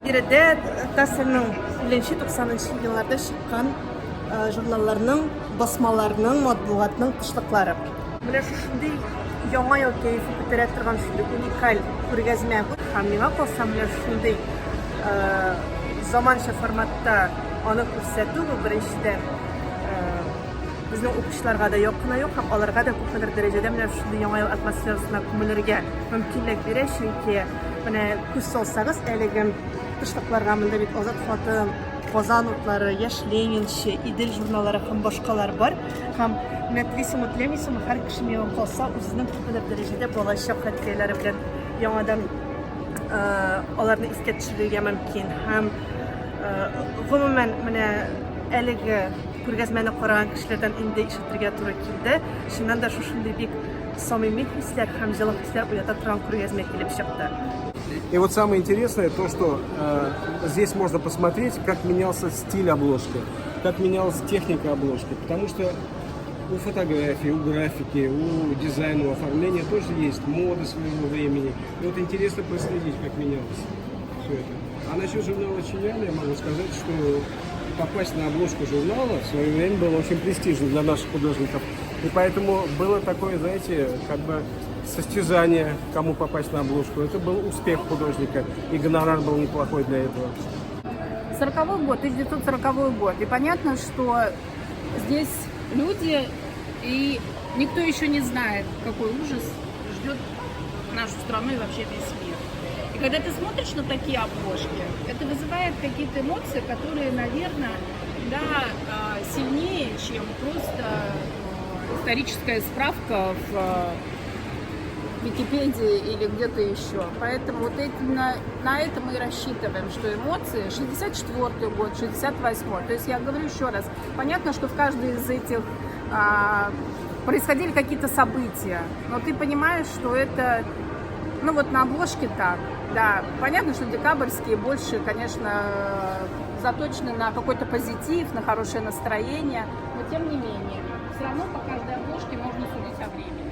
Биредә Тасырның 90-90 елларда чыккан журналларның, басмаларның, матбугатның тышлыклары. Менә шундый яңа ел кайфы күтәрә торган шундый уникаль күргәзмә бу. Һәм миңа калса менә шундый заманча форматта аны күрсәтү бу беренчедән безнең укучыларга да якына юк, һәм аларга да күпмедер дәрәҗәдә менә шундый яңа ел атмосферасына күмелергә мөмкинлек бирә, чөнки менә күз салсагыз әлеге тышлыкларга монда бит Азат хатын, Казан утлары, Яшь Ленинче, Идел журналлары һәм башкалар бар. Һәм нәтиҗәсе теләмисем, һәр кеше миңа калса үзенең күпмедер дәрәҗәдә балачак хатирәләре белән яңадан аларны искә төшерергә мөмкин. Һәм гомумән менә әлеге күргәзмәне караган кешеләрдән инде ишетергә туры килде. Шуннан да шушындый бик самими хисләр һәм җылы хисләр уята торган күргәзмә килеп чыкты. И вот самое интересное то, что здесь можно посмотреть, как менялся стиль обложки, как менялась техника обложки, потому что у фотографии, у графики, у дизайна, у оформления тоже есть мода своего времени. И вот интересно проследить, как менялось все это. А насчет журнала «Чиняна» я могу сказать, что попасть на обложку журнала в свое время было очень престижно для наших художников. И поэтому было такое, знаете, как бы состязание, кому попасть на обложку. Это был успех художника, и гонорар был неплохой для этого. 40-й год, 1940 год. И понятно, что здесь люди, и никто еще не знает, какой ужас ждет нашу страну и вообще весь мир. И когда ты смотришь на такие обложки, это вызывает какие-то эмоции, которые, наверное, да, сильнее, чем просто историческая справка в Википедии или где-то еще. Поэтому вот на это мы и рассчитываем, что эмоции 64-й год, 68-й. То есть я говорю еще раз, понятно, что в каждой из этих происходили какие-то события, но ты понимаешь, что это, ну вот на обложке так, да, понятно, что декабрьские больше, конечно, заточены на какой-то позитив, на хорошее настроение, но тем не менее, все равно по каждой обложке можно судить о времени.